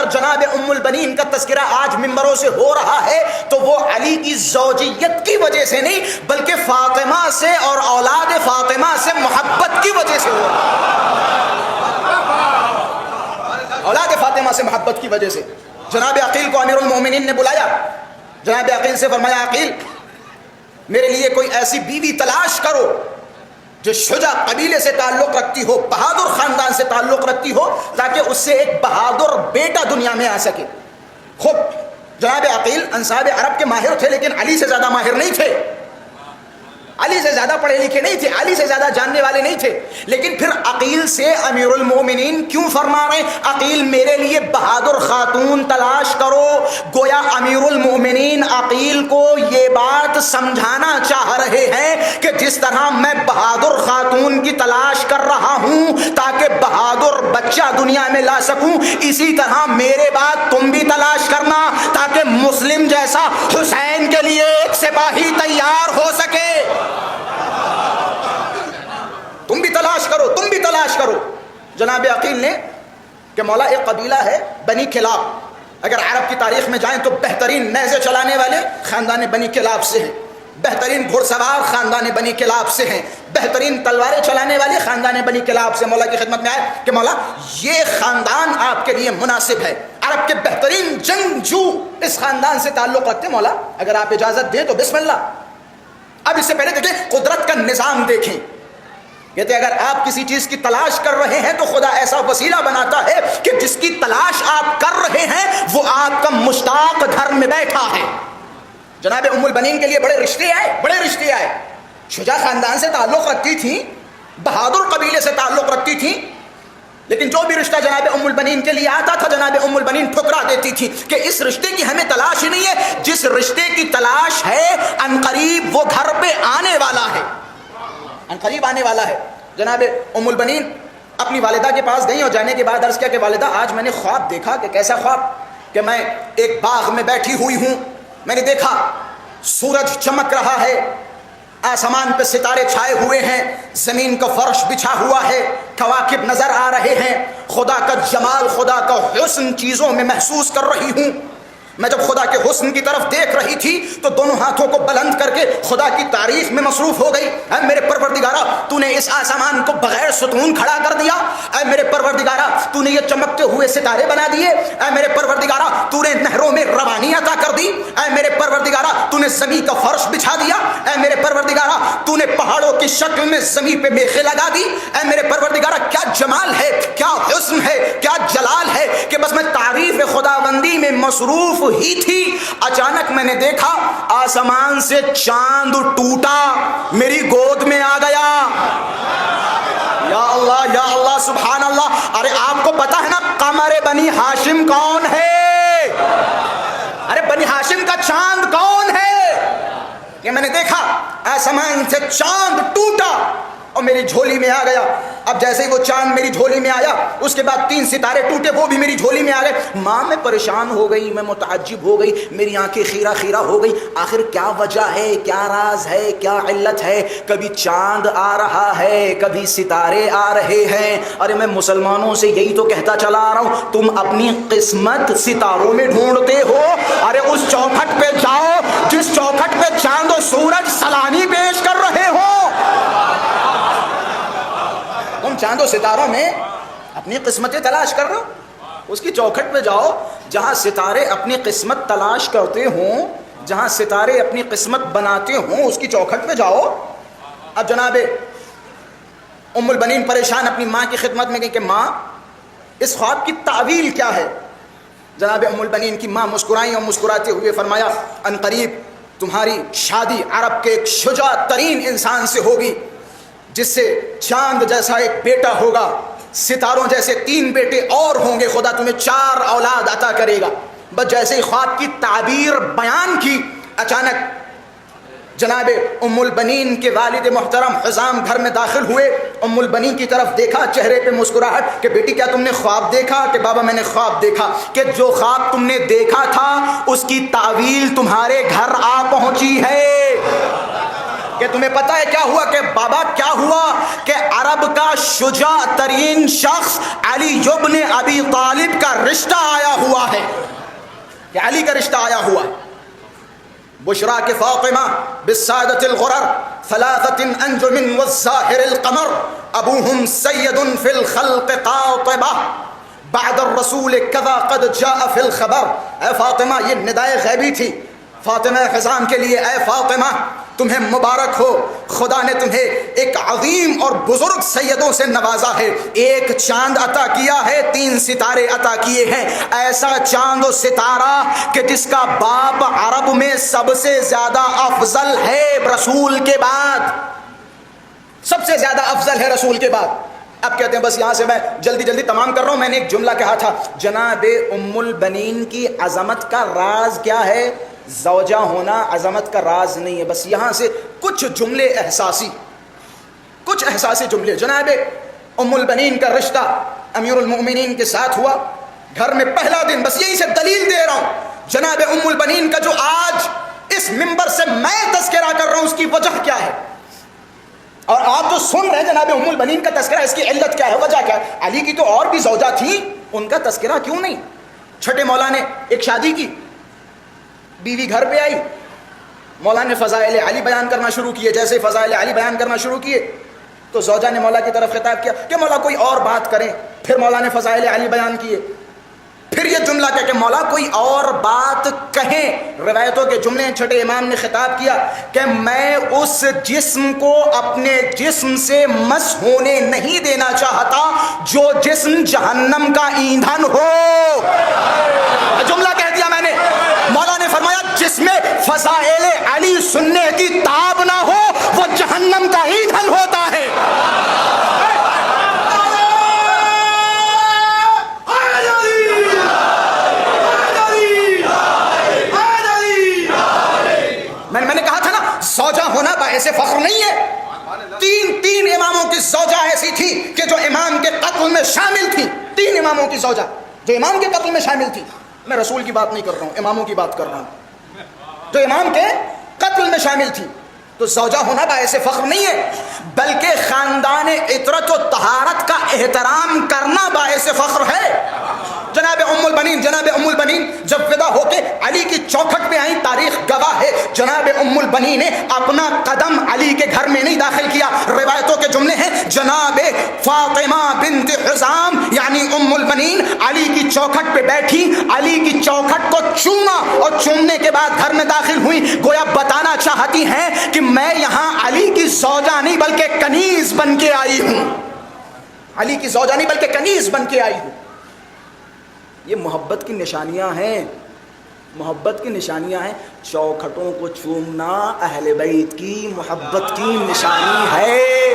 اگر جناب ام البنین کا تذکرہ آج ممبروں سے ہو رہا ہے تو وہ علی کی زوجیت کی وجہ سے نہیں بلکہ فاطمہ سے اور اولاد فاطمہ سے محبت کی وجہ سے ہو رہا ہے، اولاد فاطمہ سے محبت کی وجہ سے۔ جناب عقیل کو امیر المومنین نے بلایا، جناب عقیل سے فرمایا عقیل میرے لیے کوئی ایسی بیوی تلاش کرو جو شجاع قبیلے سے تعلق رکھتی ہو، بہادر خاندان سے تعلق رکھتی ہو، تاکہ اس سے ایک بہادر بیٹا دنیا میں آ سکے۔ خود جناب عقیل انصاب عرب کے ماہر تھے لیکن علی سے زیادہ ماہر نہیں تھے، علی سے زیادہ پڑھے لکھے نہیں تھے، علی سے زیادہ جاننے والے نہیں تھے، لیکن پھر عقیل سے امیر المومنین کیوں فرما رہے ہیں عقیل میرے لیے بہادر خاتون تلاش کرو؟ گویا امیر المومنین عقیل کو یہ بات سمجھانا چاہ رہے ہیں کہ جس طرح میں بہادر خاتون کی تلاش کر رہا ہوں تاکہ بہادر بچہ دنیا میں لا سکوں، اسی طرح میرے بعد تم بھی تلاش کرنا تاکہ مسلم جیسا حسین کے لیے ایک سپاہی تیار ہو سکے۔ تم بھی تلاش کرو، تم بھی تلاش کرو۔ جناب عقیل نے کہ مولا ایک قبیلہ ہے بنی کلاب، اگر عرب کی تاریخ میں جائیں تو بہترین نیزے چلانے والے خاندان بنی کلاب سے ہیں، بہترین گھڑ سوار خاندان بنی کلاب سے ہیں، بہترین تلواریں چلانے والے خاندان بنی کلاب سے۔ مولا کی خدمت میں آئے کہ مولا یہ خاندان آپ کے لیے مناسب ہے، عرب کے بہترین جنگجو اس خاندان سے تعلق رکھتے، مولا اگر آپ اجازت دیں تو بسم اللہ۔ اب اس سے پہلے دیکھیں قدرت کا نظام دیکھیں، کہتے اگر آپ کسی چیز کی تلاش کر رہے ہیں تو خدا ایسا وسیلہ بناتا ہے کہ جس کی تلاش آپ کر رہے ہیں وہ آپ کا مشتاق گھر میں بیٹھا ہے۔ جناب ام البنین کے لیے بڑے رشتے آئے، بڑے رشتے آئے، شجاع خاندان سے تعلق رکھتی تھیں، بہادر قبیلے سے تعلق رکھتی تھیں، لیکن جو بھی رشتہ جناب ام البنین کے لیے آتا تھا جناب ام البنین ٹھکرا دیتی تھی کہ اس رشتے کی ہمیں تلاش ہی نہیں ہے، جس رشتے کی تلاش ہے عنقریب وہ گھر پہ آنے والا ہے، عنقریب آنے والا ہے۔ جناب ام البنین اپنی والدہ کے پاس گئیں اور جانے کے بعد عرض کیا کہ والدہ آج میں نے خواب دیکھا۔ کہ کیسا خواب؟ کہ میں ایک باغ میں بیٹھی ہوئی ہوں، میں نے دیکھا سورج چمک رہا ہے، آسمان پہ ستارے چھائے ہوئے ہیں، زمین کا فرش بچھا ہوا ہے، کواکب نظر آ رہے ہیں، خدا کا جمال خدا کا حسن چیزوں میں محسوس کر رہی ہوں۔ میں جب خدا کے حسن کی طرف دیکھ رہی تھی تو دونوں ہاتھوں کو بلند کر کے خدا کی تعریف میں مصروف ہو گئی۔ اے میرے پروردگارا تو نے اس آسمان کو بغیر ستون کھڑا کر دیا، اے میرے پروردگارا تو نے یہ چمکتے ہوئے ستارے بنا دیے، اے میرے پروردگارا تو نے نہروں میں روانی عطا کر دی، اے میرے پروردگارا تو نے زمین کا فرش بچھا دیا، اے میرے پروردگارا تو نے پہاڑوں کی شکل میں زمین پہ میخیں لگا دی، اے میرے پروردگارا کیا جمال ہے، کیا حسن ہے، کیا جلال ہے کہ بس میں تعریف خداوندی میں مصروف ہی تھی، اچانک میں نے دیکھا آسمان سے چاند ٹوٹا میری گود میں آ گیا۔ یا اللہ سبحان اللہ۔ ارے آپ کو پتا ہے نا قمر بنی ہاشم کون ہے؟ ارے بنی ہاشم کا چاند کون ہے؟ کہ میں نے دیکھا آسمان سے چاند ٹوٹا اور میری جھولی میں آ گیا۔ اب جیسے ہی وہ چاند میری جھولی میں آیا اس کے بعد 3 ستارے ٹوٹے، وہ بھی میری جھولی میں آ گئے۔ ماں میں پریشان ہو گئی، میں متعجب ہو گئی، میری آنکھیں خیرہ خیرہ ہو گئی، آخر کیا وجہ ہے، کیا راز ہے، کیا علت ہے؟ کبھی چاند آ رہا ہے، کبھی ستارے آ رہے ہیں۔ ارے میں مسلمانوں سے یہی تو کہتا چلا آ رہا ہوں، تم اپنی قسمت ستاروں میں ڈھونڈتے ہو۔ ارے اس چوکھٹ پہ جاؤ جس چوکھٹ پہ چاند و سورج سلانی پیش کر رہے ہو۔ تم چاند و ستاروں میں اپنی قسمتیں تلاش کر رہے ہو، اس کی چوکھٹ پہ جاؤ جہاں ستارے اپنی قسمت تلاش کرتے ہوں، جہاں ستارے اپنی قسمت بناتے ہوں اس کی چوکھٹ پہ جاؤ۔ اب جناب ام البنین پریشان اپنی ماں کی خدمت میں گئی کہ ماں اس خواب کی تعویل کیا ہے؟ جناب ام البنین کی ماں مسکرائیں اور مسکراتے ہوئے فرمایا عنقریب تمہاری شادی عرب کے ایک شجاع ترین انسان سے ہوگی جس سے چاند جیسا ایک بیٹا ہوگا، ستاروں جیسے 3 بیٹے اور ہوں گے، خدا تمہیں 4 اولاد عطا کرے گا۔ بس جیسے ہی خواب کی تعبیر بیان کی اچانک جناب ام البنین کے والد محترم حزام گھر میں داخل ہوئے، ام البنین کی طرف دیکھا، چہرے پہ مسکراہٹ کہ بیٹی کیا تم نے خواب دیکھا؟ کہ بابا میں نے خواب دیکھا کہ جو خواب تم نے دیکھا تھا اس کی تعویل تمہارے گھر آ پہنچی ہے۔ کہ تمہیں پتہ ہے کیا ہوا؟ کہ بابا کیا ہوا کہ عرب کا شجاع ترین شخص علی ابن ابی طالب کا رشتہ آیا ہوا ہے، کہ علی کا رشتہ آیا ہوا ہے. بشرا کے فاطمہ بالسادۃ الغرر ثلاثۃ انجم والظاہر القمر ابوہم سید فی الخلق قاطبہ بعد الرسول کذا قد جاء فی الخبر. اے فاطمہ، یہ ندائے غیبی تھی فاطمہ خزام کے لیے. اے فاطمہ تمہیں مبارک ہو، خدا نے تمہیں ایک عظیم اور بزرگ سیدوں سے نوازا ہے. ایک چاند عطا کیا ہے، 3 ستارے عطا کیے ہیں. ایسا چاند و ستارہ کہ جس کا باپ عرب میں سب سے زیادہ افضل ہے رسول کے بعد، سب سے زیادہ افضل ہے رسول کے بعد. اب کہتے ہیں بس یہاں سے میں جلدی تمام کر رہا ہوں. میں نے ایک جملہ کہا تھا، جناب ام البنین کی عظمت کا راز کیا ہے؟ زوجہ ہونا عظمت کا راز نہیں ہے. بس یہاں سے کچھ جملے احساسی جملے. جناب ام البنین کا رشتہ امیر المؤمنین کے ساتھ ہوا گھر میں پہلا دن. بس یہی سے دلیل دے رہا ہوں جناب ام البنین کا جو آج اس منبر سے میں تذکرہ کر رہا ہوں، اس کی وجہ کیا ہے. اور آپ جو سن رہے ہیں جناب ام البنین کا تذکرہ، اس کی علت کیا ہے، وجہ کیا ہے؟ علی کی تو اور بھی زوجہ تھیں، ان کا تذکرہ کیوں نہیں؟ چھٹے مولا نے ایک شادی کی، بیوی گھر پہ آئی، مولا نے فضائل علی بیان کرنا شروع کیے. جیسے فضائل علی بیان کرنا شروع کیے تو زوجہ نے مولا کی طرف خطاب کیا کہ مولا کوئی اور بات کریں. پھر مولا نے فضائل علی بیان کیے، پھر یہ جملہ کہ مولا کوئی اور بات کہیں. روایتوں کے جملے چھٹے امام نے خطاب کیا کہ میں اس جسم کو اپنے جسم سے مس ہونے نہیں دینا چاہتا جو جسم جہنم کا ایندھن ہو. جملہ کہہ دیا میں نے. مولا نے فرمایا جس میں فضائل علی سننے کی تاب نہ ہو وہ جہنم کا ایندھن ہوتا ہے. میں نے کہا تھا نا، زوجہ ہونا باعث فخر نہیں ہے. تین اماموں کی زوجہ ایسی تھی کہ جو امام کے قتل میں شامل تھی. 3 اماموں کی زوجہ جو امام کے قتل میں شامل تھی. میں رسول کی بات نہیں کر رہا ہوں، اماموں کی بات کر رہا ہوں جو امام کے قتل میں شامل تھی. تو زوجہ ہونا باعث فخر نہیں ہے، بلکہ خاندان عطرت و طہارت کا احترام کرنا باعث فخر ہے. جناب ام البنین جب ودا ہو کے علی کی چوکھٹ پہ آئیں، تاریخ گواہ ہے جناب ام البنین نے اپنا قدم علی کے گھر میں نہیں داخل کیا. روایتوں کے جملے ہیں جناب فاطمہ بنت حزام یعنی ام البنین علی کی چوکھٹ پہ بیٹھی، علی کی چوکھٹ کو چوما اور چومنے کے بعد گھر میں داخل ہوئی. گویا بتانا چاہتی ہیں کہ میں یہاں علی کی زوجہ نہیں بلکہ کنیز بن کے آئی ہوں. علی کی زوجہ نہیں بلکہ کنیز بن کے آئی ہوں. یہ محبت کی نشانیاں ہیں، محبت کی نشانیاں ہیں. چوکھٹوں کو چومنا اہل بیت کی محبت کی نشانی ہے.